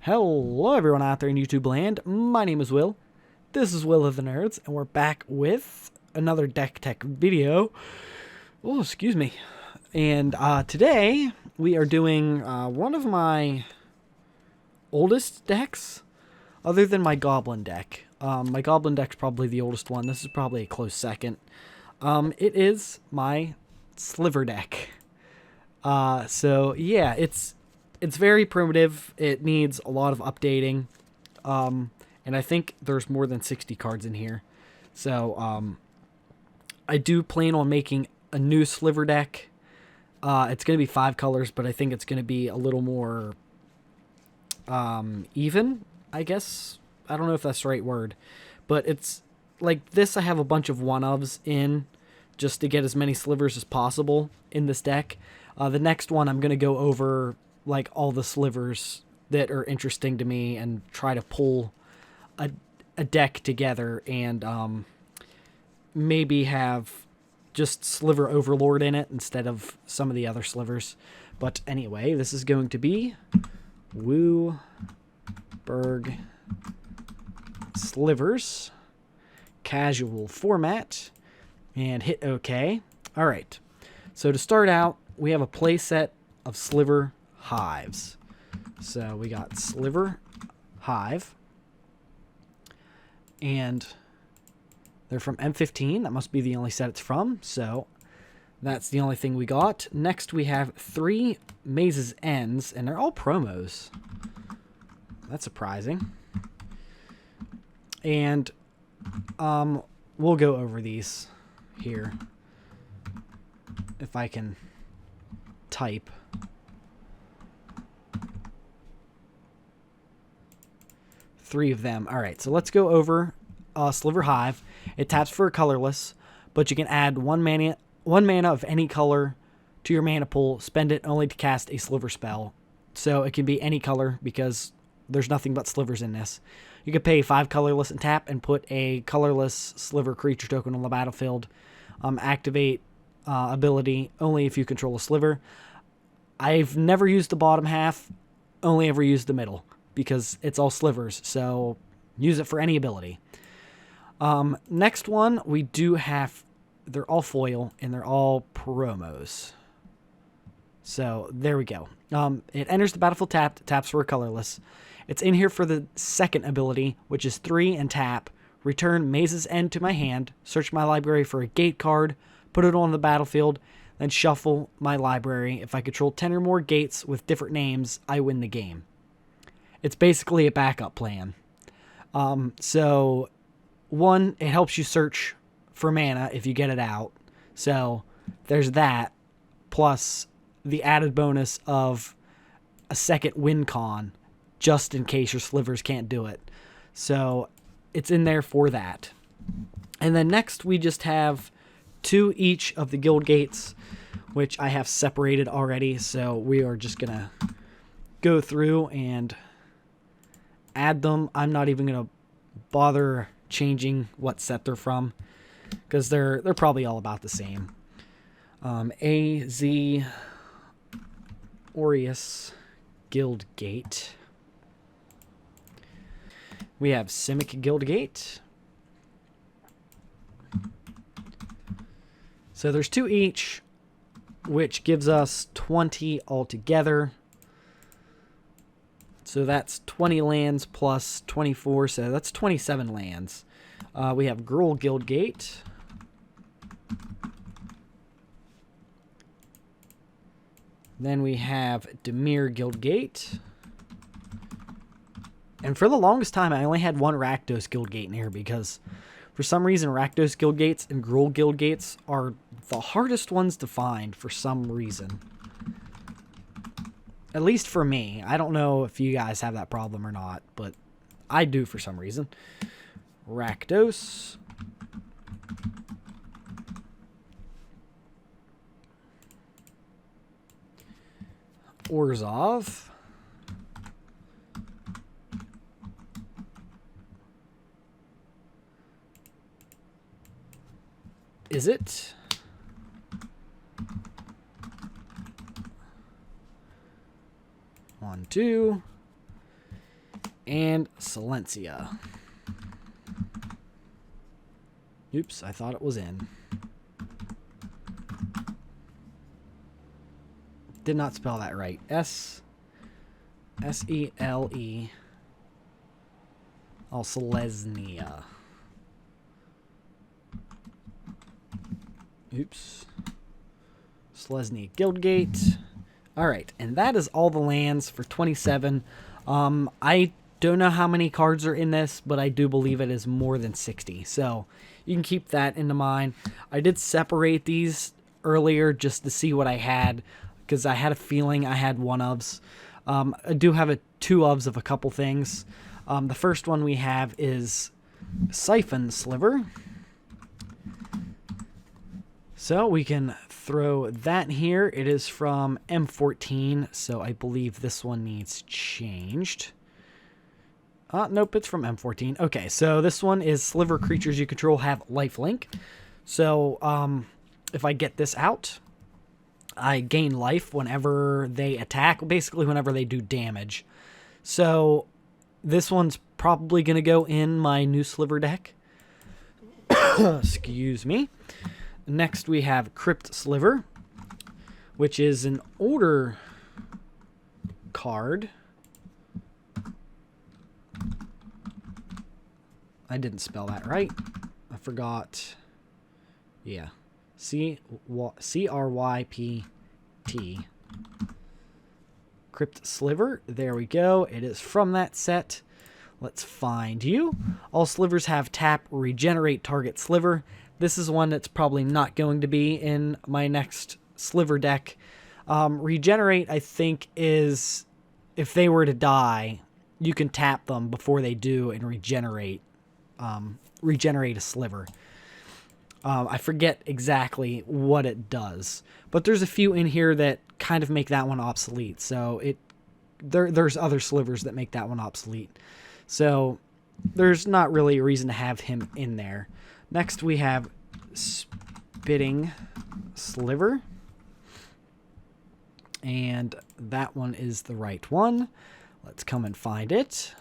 Hello everyone out there in YouTube land, my name is Will, this is Will of the Nerds, and we're back with another Decktech video. Oh, excuse me. And today we are doing one of my oldest decks, other than my Goblin deck. My Goblin deck's probably the oldest one, this is probably a close second. It is my Sliver Deck. So yeah, it's very primitive. It needs a lot of updating. And I think there's more than 60 cards in here. So, I do plan on making a new Sliver deck. It's going to be 5 colors, but I think it's going to be a little more, even, I guess. I don't know if that's the right word. But it's, like this, I have a bunch of one-ofs in, just to get as many slivers as possible in this deck. The next one, I'm going to go over like all the slivers that are interesting to me and try to pull a deck together and maybe have just Sliver Overlord in it instead of some of the other slivers. But anyway, this is going to be Woo Berg Slivers, casual format, and hit OK. All right, so to start out, we have a play set of Sliver Hives. So we got Sliver Hive, and they're from M15. That must be the only set it's from, so that's the only thing we got. Next we have 3 Mazes Ends, and they're all promos. That's surprising. And we'll go over these here if I can type. Three of them. All right, so let's go over Sliver Hive. It taps for a colorless, but you can add one mana of any color to your mana pool. Spend it only to cast a Sliver spell. So it can be any color because there's nothing but slivers in this. You can pay 5 colorless and tap and put a colorless Sliver creature token on the battlefield. Activate ability only if you control a sliver. I've never used the bottom half, only ever used the middle, because it's all slivers, so use it for any ability. Next one, we do have, they're all foil, and they're all promos. So, there we go. It enters the battlefield tapped, taps for a colorless. It's in here for the second ability, which is 3 and tap. Return Maze's End to my hand, search my library for a gate card, put it on the battlefield, then shuffle my library. If I control 10 or more gates with different names, I win the game. It's basically a backup plan. So, one, it helps you search for mana if you get it out. So, there's that. Plus, the added bonus of a second win con, just in case your slivers can't do it. So, it's in there for that. And then next, we just have 2 each of the guild gates, which I have separated already. So, we are just going to go through and add them. I'm not even going to bother changing what set they're from, because they're probably all about the same. AZ Aureus Guild Gate. We have Simic Guild Gate. So there's 2 each, which gives us 20 altogether. So that's 20 lands plus 24, so that's 27 lands. We have Gruul Guild Gate. Then we have Dimir Guild Gate. And for the longest time, I only had 1 Rakdos Guild Gate in here because for some reason Rakdos Guild Gates and Gruul Guild Gates are the hardest ones to find for some reason. At least for me. I don't know if you guys have that problem or not, but I do for some reason. Rakdos. Orzhov. Is it? 1, 2. And Silencia. Oops, I thought it was in. Did not spell that right. S-E-L-E. Oh, Selesnya. Oops. Selesnya Guildgate. Alright, and that is all the lands for 27. I don't know how many cards are in this, but I do believe it is more than 60. So you can keep that into mind. I did separate these earlier just to see what I had, because I had a feeling I had one-ofs. I do have a two-ofs of a couple things. The first one we have is Siphon Sliver. So we can throw that here. It is from M14, so I believe this one needs changed. Nope, it's from M14. Okay, so this one is Sliver creatures you control have lifelink. So if I get this out, I gain life whenever they attack, basically whenever they do damage. So this one's probably going to go in my new Sliver deck. Excuse me. Next we have Crypt Sliver, which is an older card. I didn't spell that right. I forgot. Yeah. C-R-Y-P-T. Crypt Sliver. There we go. It is from that set. Let's find you. All slivers have tap, regenerate target sliver. This is one that's probably not going to be in my next Sliver deck. Regenerate, I think, is if they were to die, you can tap them before they do and regenerate a sliver. I forget exactly what it does, but there's a few in here that kind of make that one obsolete. So there's other slivers that make that one obsolete. So there's not really a reason to have him in there. Next we have Spitting Sliver. And that one is the right one. Let's come and find it.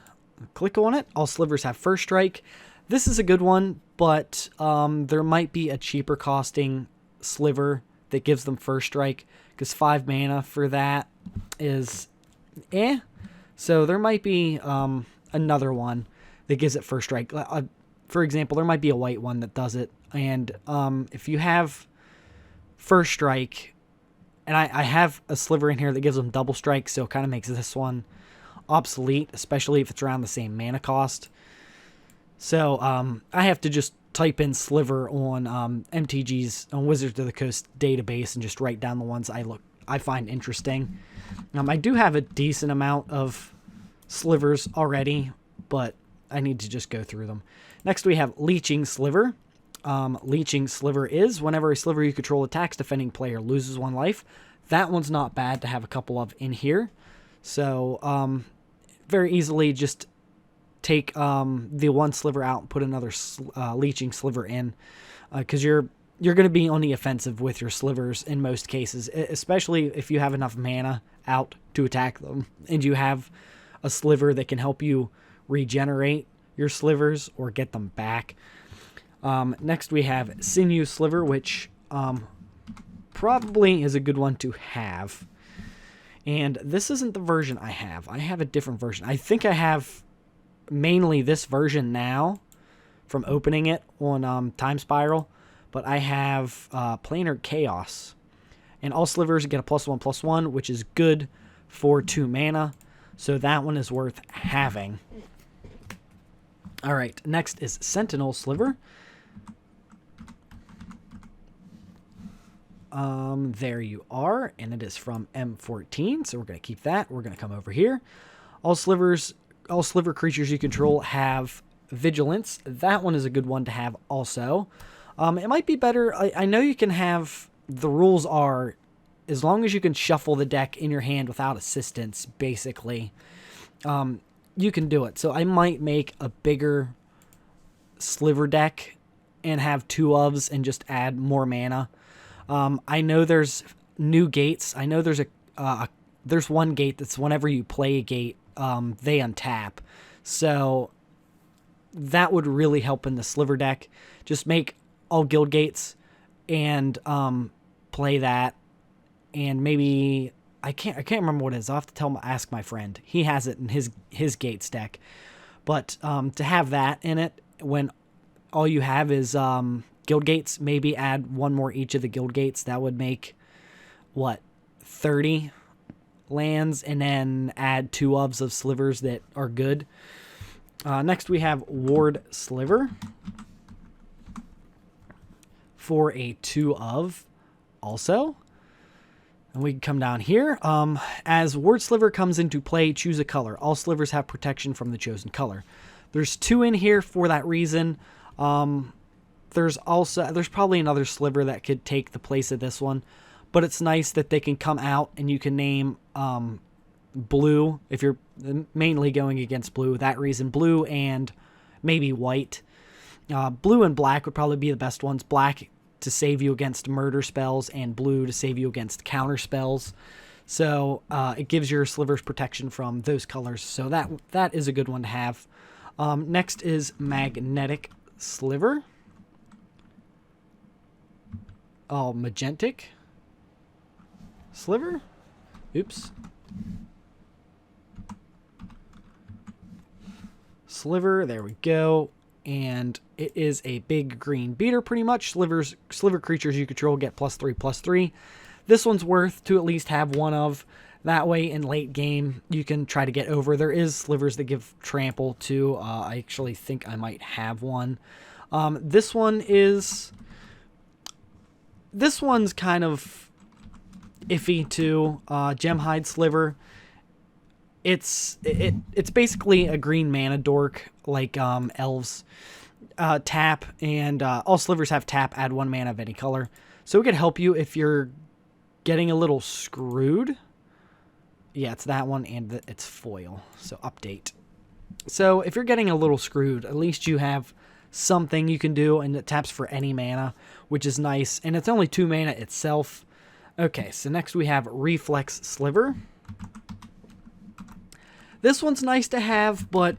Click on it. All slivers have first strike. This is a good one, but there might be a cheaper costing sliver that gives them first strike, because 5 mana for that is So there might be another one that gives it first strike. For example, there might be a white one that does it. And if you have first strike, and I have a sliver in here that gives them double strike, so it kind of makes this one obsolete, especially if it's around the same mana cost. So I have to just type in sliver on MTG's on Wizards of the Coast database and just write down the ones I find interesting. I do have a decent amount of slivers already, but I need to just go through them. Next we have Leeching Sliver. Leeching Sliver is whenever a sliver you control attacks, defending player loses 1 life. That one's not bad to have a couple of in here. So very easily just take the one sliver out and put another Leeching Sliver in, because you're going to be on the offensive with your slivers in most cases, especially if you have enough mana out to attack them and you have a sliver that can help you regenerate your slivers or get them back. Next we have Sinew Sliver, which probably is a good one to have. And this isn't the version I have. I have a different version. I think I have mainly this version now from opening it on Time Spiral, but I have Planar Chaos. And all slivers get a +1/+1, which is good for 2 mana. So that one is worth having. All right, next is Sentinel Sliver. There you are, and it is from M14, so we're going to keep that. We're going to come over here. All sliver creatures you control have Vigilance. That one is a good one to have also. It might be better. I know you can have, the rules are, as long as you can shuffle the deck in your hand without assistance, basically, you can do it. So I might make a bigger Sliver deck and have 2 ofs and just add more mana. I know there's new gates. I know there's there's one gate that's whenever you play a gate, they untap. So that would really help in the Sliver deck. Just make all guild gates and play that, and maybe I can't remember what it is. I'll have to ask my friend. He has it in his gates deck. But to have that in it when all you have is guild gates, maybe add one more each of the guild gates. That would make, what, 30 lands, and then add 2 ofs of slivers that are good. Next we have Ward Sliver for a 2 of also. And we can come down here. As Ward Sliver comes into play, choose a color. All slivers have protection from the chosen color. There's 2 in here for that reason. There's probably another sliver that could take the place of this one, but it's nice that they can come out and you can name blue if you're mainly going against blue. That reason, blue and maybe white. Blue and black would probably be the best ones. Black to save you against murder spells, and blue to save you against counter spells. So it gives your slivers protection from those colors. So that is a good one to have. Next is Magnetic Sliver. Oh, Magentic Sliver. Oops. Sliver, there we go. And it is a big green beater, pretty much. Sliver creatures you control get +3/+3. This one's worth to at least have one of. That way, in late game, you can try to get over. There is slivers that give trample, too. I actually think I might have one. This one's kind of iffy, too. Gemhide Sliver. It's basically a green mana dork, like elves. Tap, and all slivers have tap, add 1 mana of any color. So it could help you if you're getting a little screwed. Yeah, it's that one, and it's foil, so update. So if you're getting a little screwed, at least you have something you can do, and it taps for any mana, which is nice, and it's only 2 mana itself. Okay, so next we have Reflex Sliver. This one's nice to have, but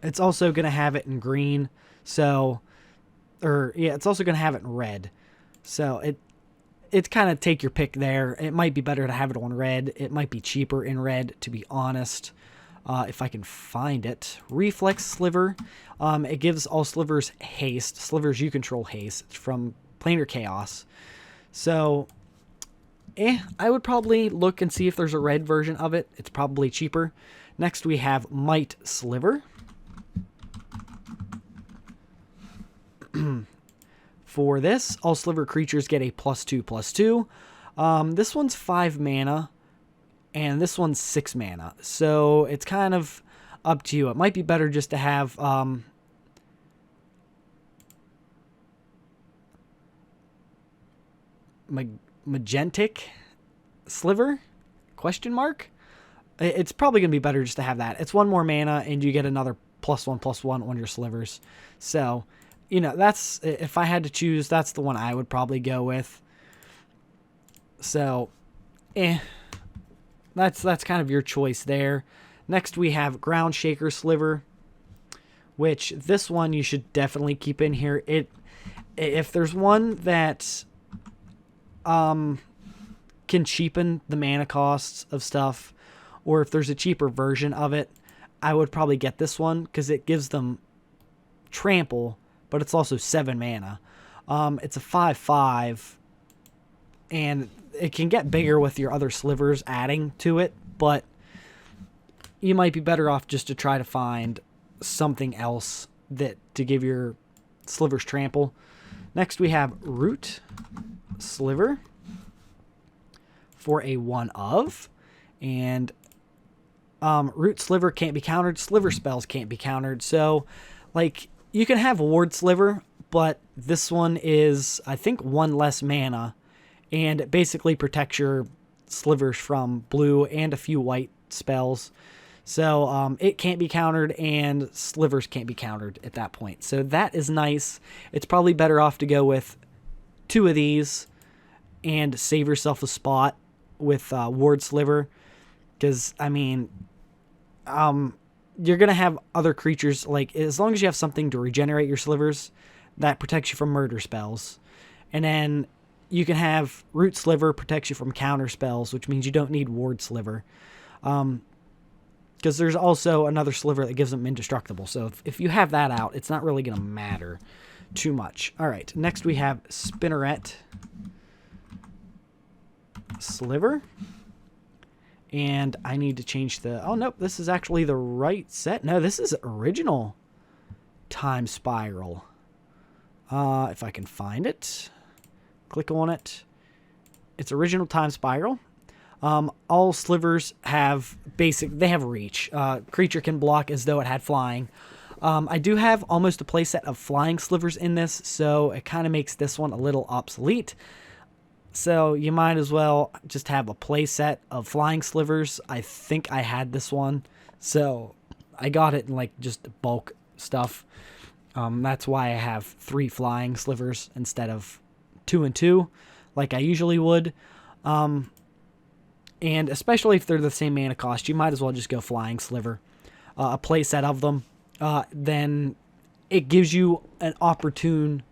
it's also going to have it in green. So, it's also going to have it in red. So, it's kind of take your pick there. It might be better to have it on red. It might be cheaper in red, to be honest, if I can find it. Reflex Sliver. It gives all slivers haste. Slivers you control haste. It's from Planar Chaos. So, I would probably look and see if there's a red version of it. It's probably cheaper. Next, we have Might Sliver. For this, all sliver creatures get a +2/+2. This one's 5 mana, and this one's 6 mana. So it's kind of up to you. It might be better just to have Magentic Sliver? Question mark? It's probably going to be better just to have that. It's 1 more mana, and you get another +1/+1 on your slivers. So, that's, if I had to choose, that's the one I would probably go with. So, that's kind of your choice there. Next, we have Ground Shaker Sliver, which this one you should definitely keep in here. If there's one that can cheapen the mana costs of stuff, or if there's a cheaper version of it, I would probably get this one because it gives them trample, but it's also 7 mana. It's a 5/5, and it can get bigger with your other slivers adding to it, but you might be better off just to try to find something else to give your slivers trample. Next, we have Root Sliver for a 1 of, and Root Sliver can't be countered. Sliver spells can't be countered. So, you can have Ward Sliver, but this one is, I think, 1 less mana, and it basically protects your slivers from blue and a few white spells. So, it can't be countered, and slivers can't be countered at that point. So, that is nice. It's probably better off to go with 2 of these and save yourself a spot with Ward Sliver. Because, you're going to have other creatures, like, as long as you have something to regenerate your slivers, that protects you from murder spells. And then you can have Root Sliver, protects you from counter spells, which means you don't need Ward Sliver. Because there's also another sliver that gives them indestructible. So if you have that out, it's not really going to matter too much. All right, next we have Spinneret Sliver. And I need to change the... Oh, nope, this is actually the right set. No, this is original Time Spiral. If I can find it. Click on it. It's original Time Spiral. All slivers have they have reach. Creature can block as though it had flying. I do have almost a playset of flying slivers in this, so it kind of makes this one a little obsolete. So you might as well just have a playset of flying slivers. I think I had this one, so I got it in like just bulk stuff. That's why I have 3 flying slivers instead of 2 and 2, like I usually would. And especially if they're the same mana cost, you might as well just go flying sliver. A playset of them. Then it gives you an opportune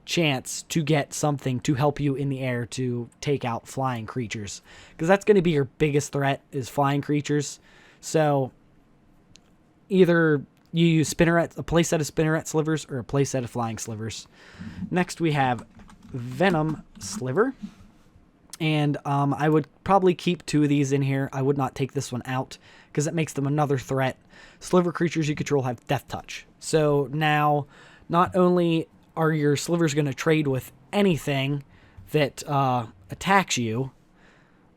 chance to get something to help you in the air to take out flying creatures. Because that's going to be your biggest threat, is flying creatures. So either you use a playset of Spinneret Slivers or a playset of flying slivers. Next we have Venom Sliver. And I would probably keep 2 of these in here. I would not take this one out because it makes them another threat. Sliver creatures you control have Death Touch. So now, not only are your slivers going to trade with anything that attacks you,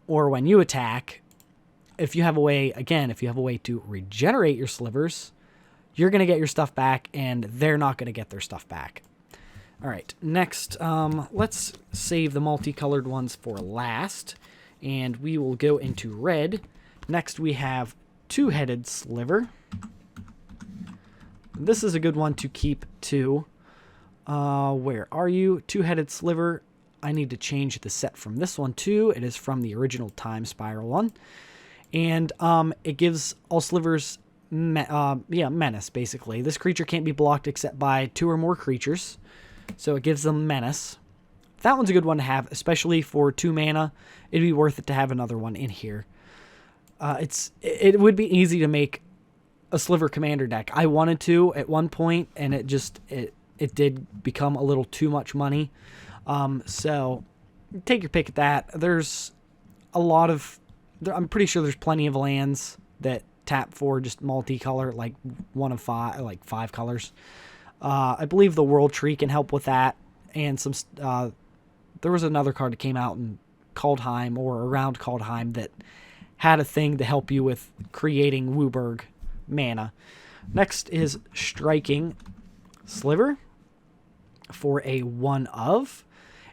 or when you attack, if you have a way to regenerate your slivers, you're going to get your stuff back, and they're not going to get their stuff back. All right, next, let's save the multicolored ones for last, and we will go into red. Next, we have Two-Headed Sliver. This is a good one to keep too. Where are you? Two-Headed Sliver. I need to change the set from this one too. It is from the original Time Spiral one. And it gives all slivers menace, basically. This creature can't be blocked except by 2 or more creatures. So it gives them menace. That one's a good one to have, especially for 2 mana. It'd be worth it to have another one in here. It would be easy to make a Sliver Commander deck. I wanted to at one point, and it did become a little too much money. So take your pick at that. There's a lot of... I'm pretty sure there's plenty of lands that tap for just multicolor, like 1 of 5, like 5 colors. I believe the World Tree can help with that, and some. There was another card that came out in Kaldheim or around Kaldheim that had a thing to help you with creating Wooburg mana. Next is Striking Sliver for a 1 of,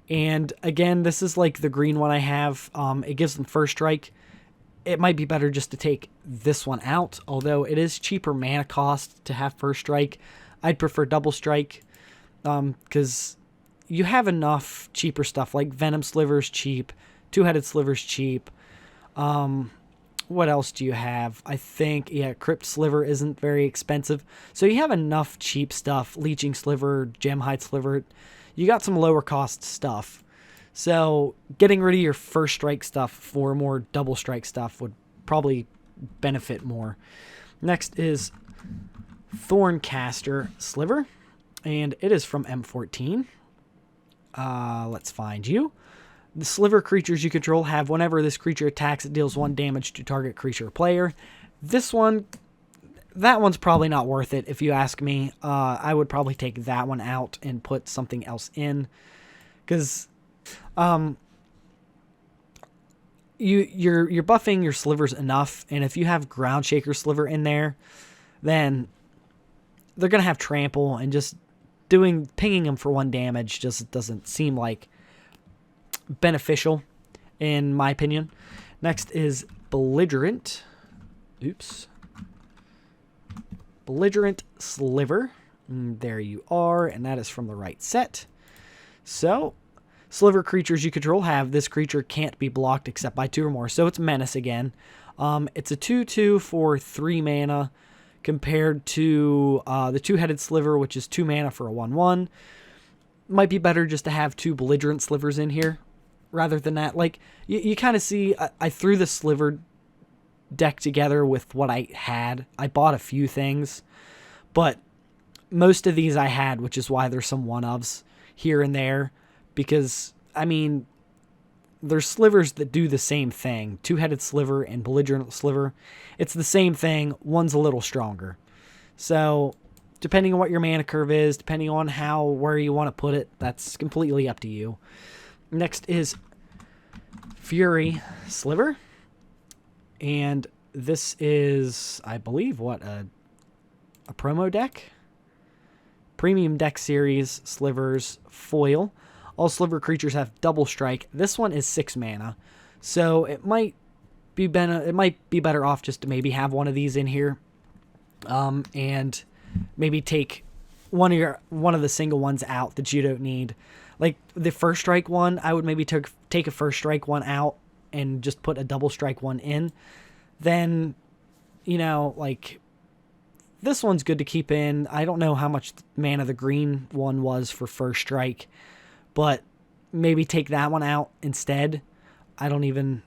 and again, this is like the green one I have. It gives them first strike. It might be better just to take this one out, although it is cheaper mana cost to have first strike. I'd prefer double strike, because you have enough cheaper stuff, like Venom Sliver's cheap, Two-Headed Sliver's cheap. What else do you have? I think, yeah, Crypt Sliver isn't very expensive. So you have enough cheap stuff, Leeching Sliver, Gemhide Sliver. You got some lower cost stuff. So getting rid of your first strike stuff for more double strike stuff would probably benefit more. Next is Thorncaster Sliver, and it is from M14. Let's find you. The Sliver creatures you control have, whenever this creature attacks, it deals 1 damage to target creature or player. That one's probably not worth it, if you ask me. I would probably take that one out and put something else in, because you're buffing your slivers enough, and if you have Ground Shaker Sliver in there, then they're gonna have trample, and just pinging them for 1 damage just doesn't seem like beneficial, in my opinion. Next is Belligerent Sliver. There you are, and that is from the right set. So, Sliver creatures you control have, this creature can't be blocked except by 2 or more, so it's menace again. It's a 2/2 for 3 mana. compared to the two-headed Sliver, which is 2 mana for a 1/1. Might be better just to have 2 Belligerent Slivers in here rather than that. Like, you kind of see, I threw the Sliver deck together with what I had. I bought a few things, but most of these I had, which is why there's some one-ofs here and there, because, I mean, there's slivers that do the same thing. Two-headed Sliver and Belligerent Sliver. It's the same thing. One's a little stronger. So, depending on what your mana curve is, depending on where you want to put it, that's completely up to you. Next is Fury Sliver. And this is, I believe, what, a promo deck? Premium deck series, Slivers, foil. All Sliver creatures have double strike. This one is 6 mana. So it might be better off just to maybe have one of these in here. And maybe take one of the single ones out that you don't need. Like the first strike one, I would maybe take a first strike one out and just put a double strike one in. Then, you know, like, this one's good to keep in. I don't know how much mana the green one was for first strike, but maybe take that one out instead. I don't even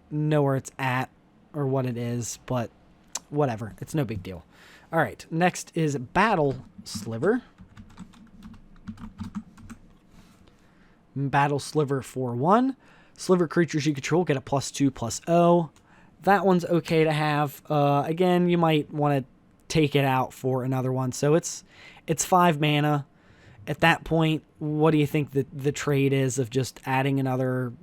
know where it's at or what it is, but whatever. It's no big deal. All right, next is Battle Sliver. Battle Sliver for 1. Sliver creatures you control get a +2/+0. That one's okay to have. Again, you might want to take it out for another one. So it's 5 mana. At that point, what do you think the trade is of just adding another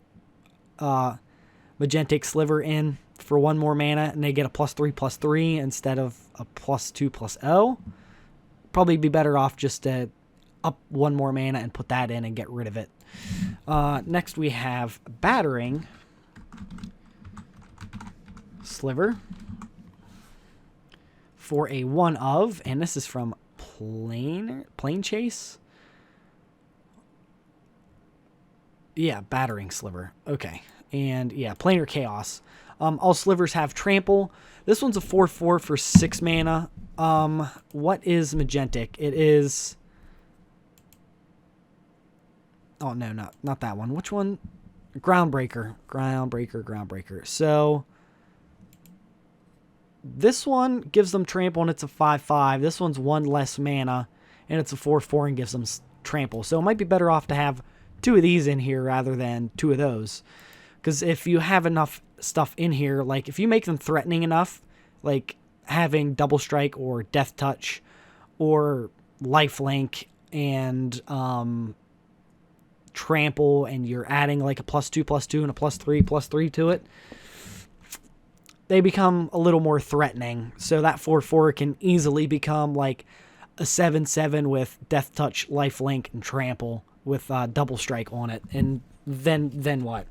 Magentic Sliver in for 1 more mana, and they get a +3/+3 instead of a +2/+0? Probably be better off just to up 1 more mana and put that in and get rid of it. Next we have Battering Sliver for a 1/of, and this is from Plane Chase. Yeah, Battering Sliver. Okay. And yeah, Planar Chaos. All Slivers have Trample. This one's a 4/4 for 6 mana. What is Magentic? It is... Oh, no, not that one. Which one? Groundbreaker. Groundbreaker. So, this one gives them Trample, and it's a 5/5. This one's 1 less mana, and it's a 4/4 and gives them Trample. So, it might be better off to have 2 of these in here rather than 2 of those. Because if you have enough stuff in here, like if you make them threatening enough, like having Double Strike or Death Touch or Lifelink and Trample, and you're adding like a +2/+2 and a +3/+3 to it, they become a little more threatening. So that 4/4 can easily become like a 7/7 with Death Touch, Lifelink, and Trample with Double Strike on it. And then what?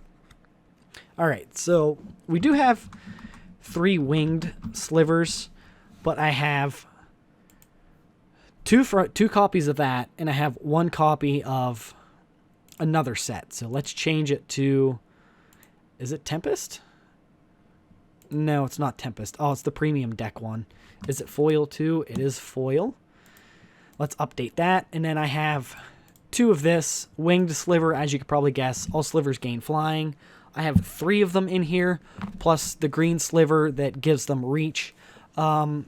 All right, so we do have 3 winged slivers, but I have two copies of that, and I have 1 copy of another set. So let's change it to, is it Tempest? No, it's not Tempest. Oh, it's the premium deck one. Is it foil too? It is foil. Let's update that. And then I have 2 of this winged sliver. As you could probably guess, all slivers gain flying. I have 3 of them in here, plus the green sliver that gives them reach. I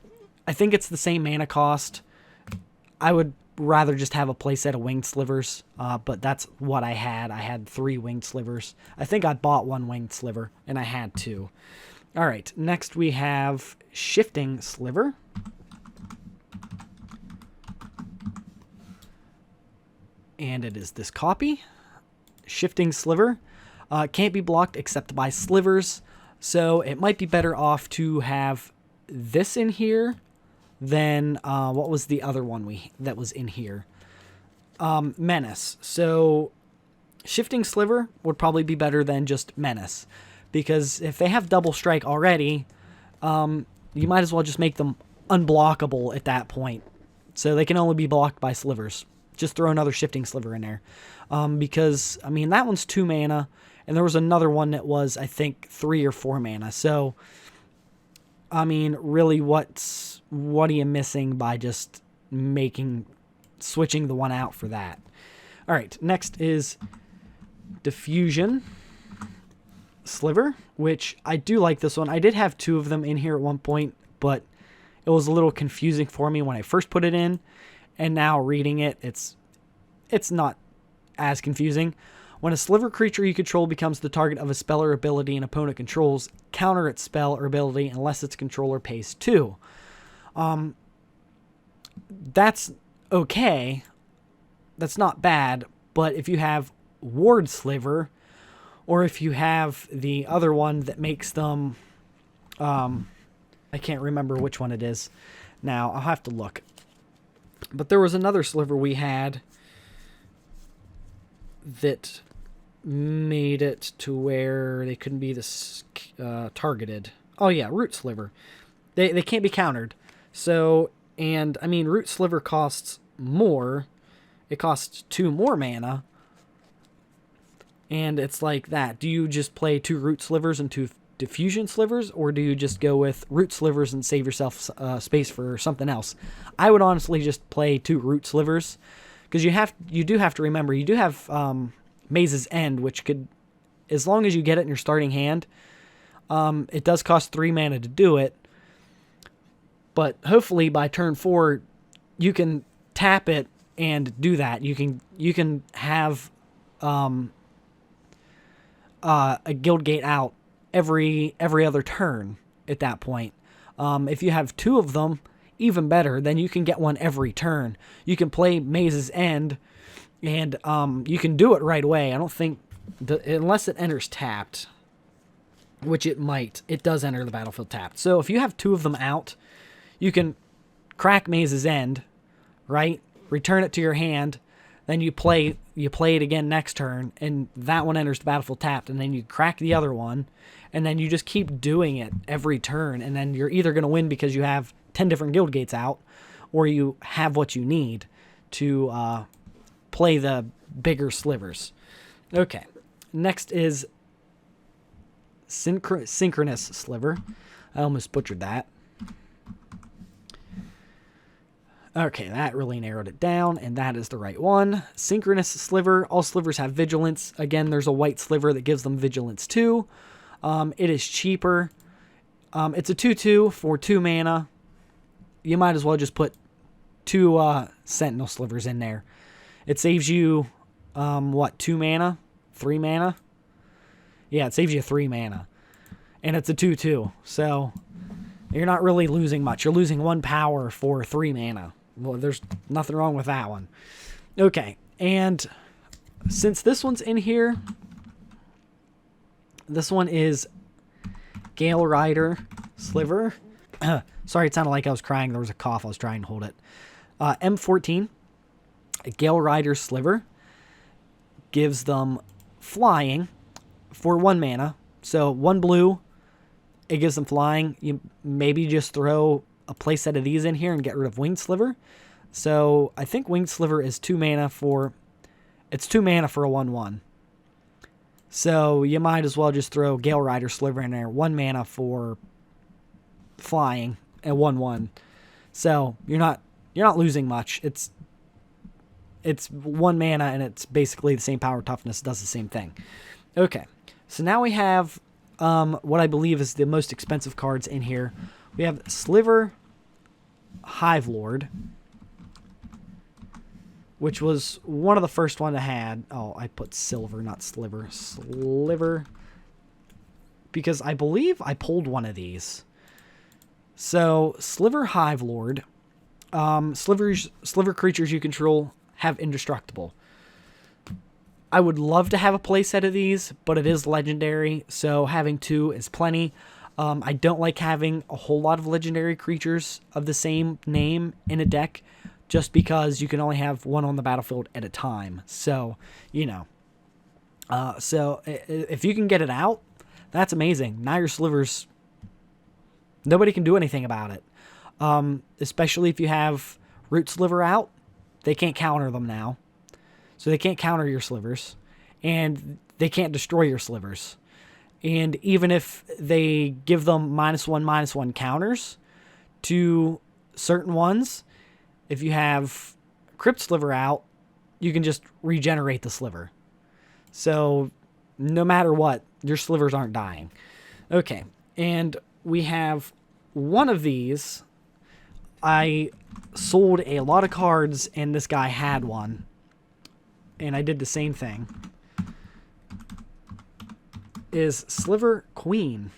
think it's the same mana cost. I would rather just have a playset of winged slivers, but that's what I had. I had 3 winged slivers. I think I bought 1 winged sliver, and I had 2. All right, next we have Shifting Sliver. And it is this copy. Shifting Sliver. Can't be blocked except by slivers, so it might be better off to have this in here than what was the other one that was in here? Menace. So Shifting Sliver would probably be better than just Menace, because if they have Double Strike already, you might as well just make them unblockable at that point, so they can only be blocked by slivers. Just throw another Shifting Sliver in there, because I mean that one's 2 mana. And there was another one that was, I think, 3 or 4 mana. So I mean, really, what are you missing by just switching the one out for that? All right, next is Diffusion Sliver, which I do like this one. I did have 2 of them in here at one point, but it was a little confusing for me when I first put it in, and now reading it, it's not as confusing. When a Sliver creature you control becomes the target of a spell or ability an opponent controls, counter its spell or ability unless its controller pays 2. That's okay. That's not bad, but if you have Ward Sliver, or if you have the other one that makes them, I can't remember which one it is now. I'll have to look. But there was another Sliver we had that made it to where they couldn't be this targeted. Oh yeah, Root Sliver. They can't be countered. So, and I mean, Root Sliver costs more. It costs 2 more mana. And it's like that. Do you just play 2 Root Slivers and 2 Diffusion Slivers, or do you just go with Root Slivers and save yourself space for something else? I would honestly just play 2 Root Slivers, because you do have to remember, you do have Maze's End, which could, as long as you get it in your starting hand, it does cost 3 mana to do it, but hopefully by turn 4 you can tap it and do that. You can have a Guild Gate out every other turn at that point. If you have 2 of them, even better, then you can get one every turn. You can play Maze's End, and you can do it right away. I don't think, unless it enters tapped, which it might, it does enter the battlefield tapped. So if you have 2 of them out, you can crack Maze's End, right? Return it to your hand, then you play it again next turn, and that one enters the battlefield tapped, and then you crack the other one, and then you just keep doing it every turn, and then you're either going to win because you have 10 different Guild Gates out, or you have what you need to play the bigger slivers. Okay, next is Synchronous Sliver. I almost butchered that. Okay, that really narrowed it down, and that is the right one. Synchronous Sliver. All slivers have vigilance. Again, there's a white sliver that gives them vigilance too. It is cheaper. It's a 2/2 for 2 mana. You might as well just put 2 Sentinel Slivers in there. It saves you, 2 mana? 3 mana? Yeah, it saves you 3 mana. And it's a 2/2, so you're not really losing much. You're losing 1 power for 3 mana. Well, there's nothing wrong with that one. Okay, and since this one's in here, this one is Gail Ryder Sliver. Sorry, it sounded like I was crying. There was a cough. I was trying to hold it. M14, Gail Ryder Sliver, gives them flying for 1 mana. So 1 blue, it gives them flying. You maybe just throw a playset of these in here and get rid of Winged Sliver. So I think Winged Sliver is 2 mana for... It's 2 mana for a 1/1. So you might as well just throw Gail Ryder Sliver in there. 1 mana for flying at 1/1. So you're not losing much. It's 1 mana and it's basically the same power toughness. It does the same thing. Okay. So now we have what I believe is the most expensive cards in here. We have Sliver Hive Lord, which was one of the first one I had. Oh, I put silver, not sliver. Sliver. Because I believe I pulled one of these. So, Sliver Hive Lord. Sliver creatures you control have indestructible. I would love to have a playset of these, but it is legendary, so having 2 is plenty. I don't like having a whole lot of legendary creatures of the same name in a deck, just because you can only have 1 on the battlefield at a time. So, you know. So, if you can get it out, that's amazing. Now your slivers, nobody can do anything about it. Especially if you have Root Sliver out, they can't counter them now. So they can't counter your slivers, and they can't destroy your slivers. And even if they give them -1/-1 counters to certain ones, if you have Crypt Sliver out, you can just regenerate the Sliver. So no matter what, your Slivers aren't dying. Okay, and we have one of these. I sold a lot of cards, and this guy had one. And I did the same thing. Is Sliver Queen.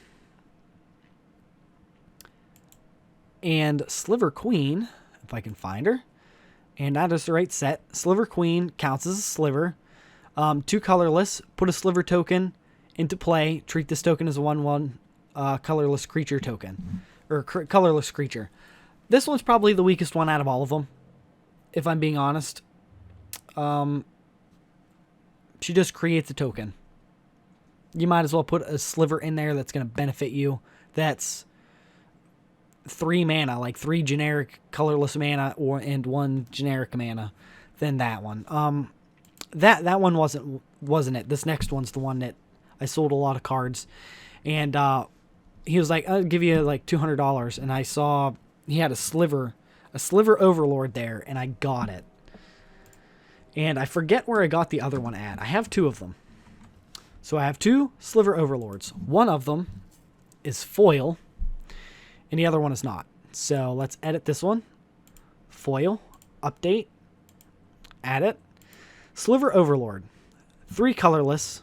And Sliver Queen, if I can find her, and that is the right set. Sliver Queen counts as a Sliver. 2 colorless. Put a Sliver token into play. Treat this token as a 1/1 colorless creature token. Or colorless creature. This one's probably the weakest one out of all of them, if I'm being honest. She just creates a token. You might as well put a Sliver in there that's going to benefit you. That's 3 mana, like 3 generic colorless mana and 1 generic mana than that one. That one wasn't it. This next one's the one that I sold a lot of cards. And he was like, I'll give you like $200. And I saw he had a Sliver Overlord there, and I got it. And I forget where I got the other one at. I have 2 of them. So I have 2 Sliver Overlords. One of them is foil, and the other one is not. So let's edit this one. Foil, update, add it. Sliver Overlord, 3 colorless.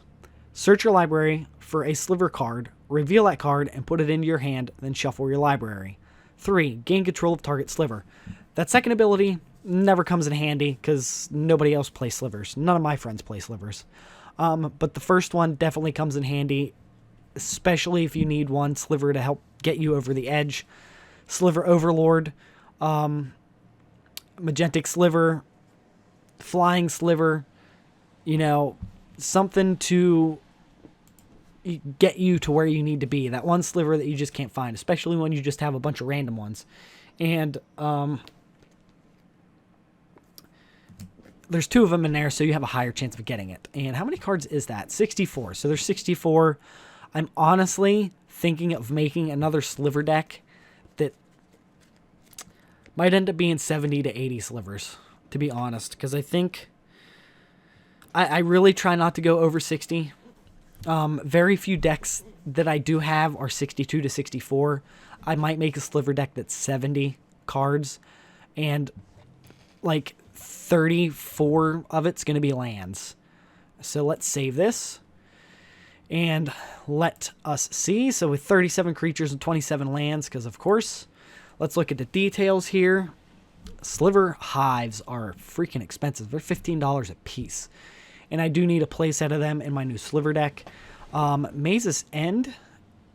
Search your library for a Sliver card, reveal that card, and put it into your hand, then shuffle your library. 3, gain control of target Sliver. That second ability never comes in handy because nobody else plays Slivers. None of my friends play Slivers. But the first one definitely comes in handy, especially if you need one Sliver to help get you over the edge. Sliver Overlord, Magentic Sliver, Flying Sliver, something to get you to where you need to be. That one Sliver that you just can't find, especially when you just have a bunch of random ones. And there's 2 of them in there, so you have a higher chance of getting it. And how many cards is that? 64. So there's 64. I'm honestly thinking of making another Sliver deck that might end up being 70 to 80 Slivers, to be honest, because I think I really try not to go over 60. Very few decks that I do have are 62 to 64. I might make a Sliver deck that's 70 cards, and like 34 of it's going to be lands. So let's save this and let us see. So with 37 creatures and 27 lands, because of course, let's look at the details here. Sliver Hives are freaking expensive. They're $15 a piece. And I do need a playset of them in my new Sliver deck. Maze's End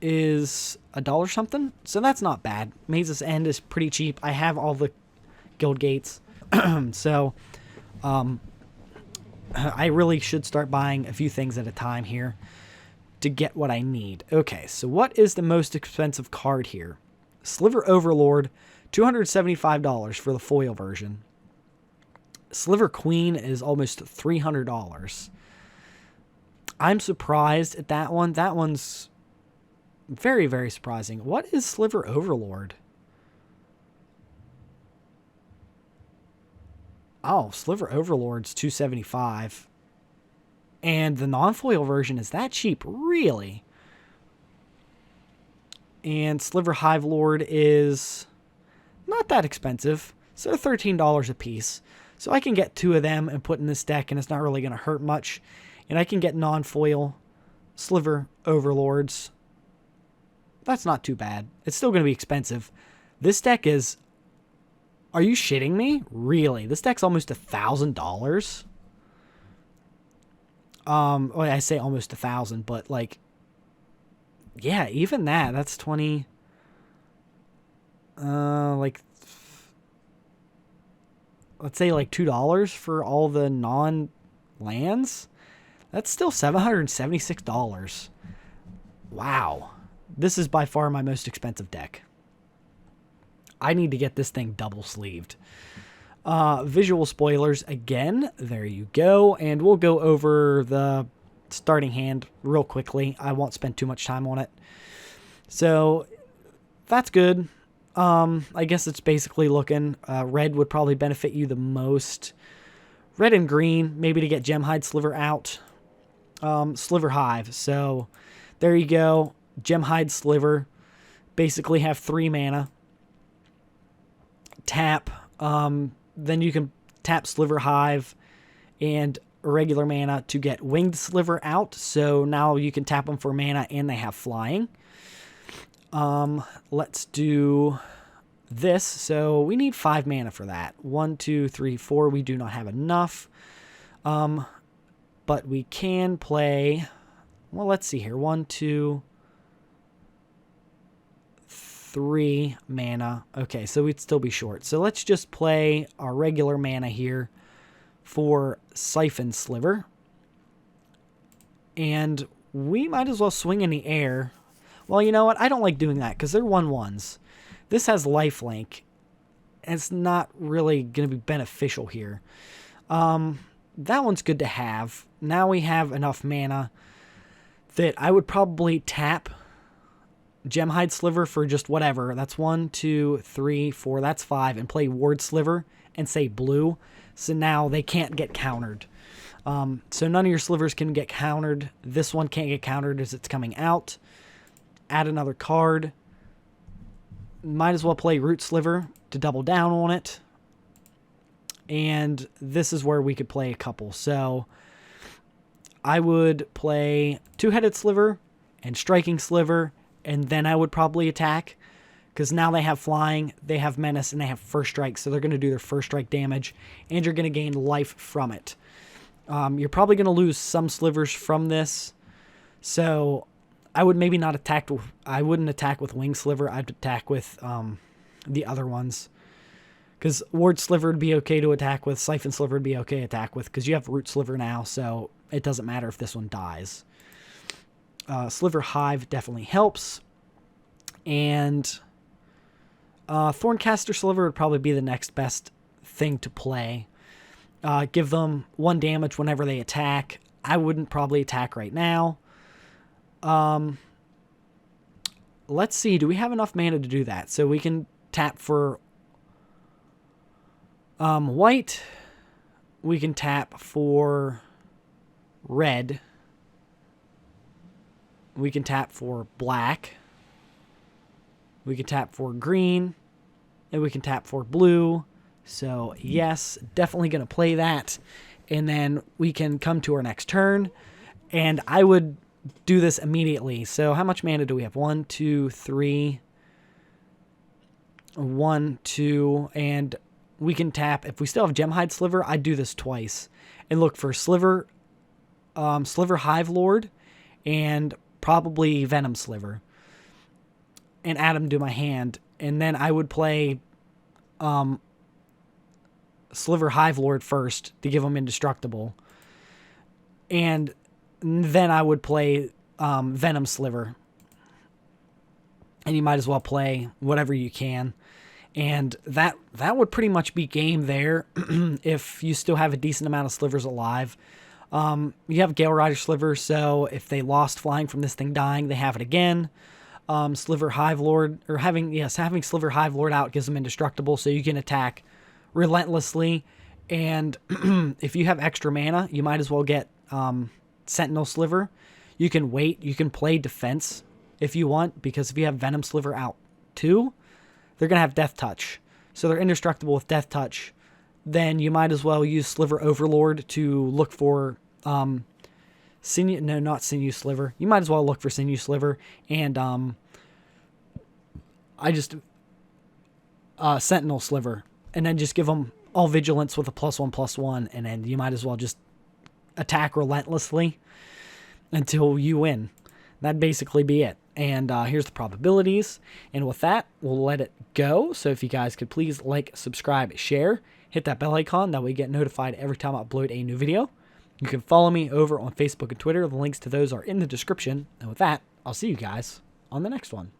is $1 something, so that's not bad. Maze's End is pretty cheap. I have all the guild gates. So, I really should start buying a few things at a time here to get what I need. Okay, so what is the most expensive card here? Sliver Overlord, $275 for the foil version. Sliver Queen is almost $300. I'm surprised at that one. That one's very, very surprising. What is Sliver Overlord? Oh, Sliver Overlord's $275. And the non-foil version is that cheap? Really? And Sliver Hive Lord is not that expensive. So they're $13 a piece. So I can get 2 of them and put in this deck, and it's not really going to hurt much. And I can get non-foil Sliver Overlords. That's not too bad. It's still going to be expensive. This deck is... Are you shitting me? Really? This deck's almost $1,000? Well, I say almost 1,000, but like... Yeah, even that's 20... let's say like $2 for all the non-lands. That's still $776. Wow. This is by far my most expensive deck. I need to get this thing double sleeved. Visual spoilers again. There you go. And we'll go over the starting hand real quickly. I won't spend too much time on it. So that's good. I guess it's basically looking. Red would probably benefit you the most. Red and green, maybe to get Gemhide Sliver out. Sliver Hive. So there you go. Gemhide Sliver. Basically have 3 mana. Tap. Then you can tap Sliver Hive and regular mana to get Winged Sliver out. So now you can tap them for mana and they have flying. Let's do this. So we need 5 mana for that. 1, 2, 3, 4. We do not have enough. But we can play, well, let's see here. 1, 2, 3 mana. Okay, so we'd still be short. So let's just play our regular mana here for Siphon Sliver. And we might as well swing in the air. Well, you know what? I don't like doing that because they're 1/1s. This has lifelink. And it's not really going to be beneficial here. That one's good to have. Now we have enough mana that I would probably tap Gemhide Sliver for just whatever. That's 1, 2, 3, 4. That's 5. And play Ward Sliver and say blue. So now they can't get countered. So none of your slivers can get countered. This one can't get countered as it's coming out. Add another card. Might as well play Root Sliver to double down on it. And this is where we could play a couple. So I would play Two-Headed Sliver and Striking Sliver, and then I would probably attack. Because now they have flying, they have menace, and they have first strike. So they're going to do their first strike damage, and you're going to gain life from it. You're probably going to lose some slivers from this. So I would maybe not attack. I wouldn't attack with Wing Sliver. I'd attack with the other ones. Because Ward Sliver would be okay to attack with. Siphon Sliver would be okay to attack with. Because you have Root Sliver now, so it doesn't matter if this one dies. Sliver Hive definitely helps. And Thorncaster Sliver would probably be the next best thing to play. Give them 1 damage whenever they attack. I wouldn't probably attack right now. Let's see. Do we have enough mana to do that? So we can tap for white. We can tap for red. We can tap for black. We can tap for green. And we can tap for blue. So, yes, definitely going to play that. And then we can come to our next turn. And I would do this immediately. So, how much mana do we have? 1, 2, 3. 1, 2. And we can tap. If we still have Gemhide Sliver, I'd do this twice. And look for Sliver Hive Lord. And probably Venom Sliver. And add them to my hand. And then I would play Sliver Hive Lord first to give them indestructible. And then I would play Venom Sliver. And you might as well play whatever you can. And that would pretty much be game there if you still have a decent amount of slivers alive. You have Gail Ryder Sliver, so if they lost flying from this thing dying, they have it again. Sliver Hive Lord, or having Sliver Hive Lord out gives them indestructible, so you can attack relentlessly. And if you have extra mana, you might as well get Sentinel Sliver. You can wait. You can play defense if you want, because if you have Venom Sliver out too, they're going to have Death Touch. So they're indestructible with Death Touch. Then you might as well use Sliver Overlord to look for Sinew, no, not Sinew Sliver. You might as well look for Sinew Sliver. And Sentinel Sliver. And then just give them all vigilance with a +1/+1. And then you might as well just attack relentlessly until you win. That'd basically be it. And here's the probabilities. And with that, we'll let it go. So if you guys could please like, subscribe, share, hit that bell icon. That way you get notified every time I upload a new video. You can follow me over on Facebook and Twitter. The links to those are in the description. And with that, I'll see you guys on the next one.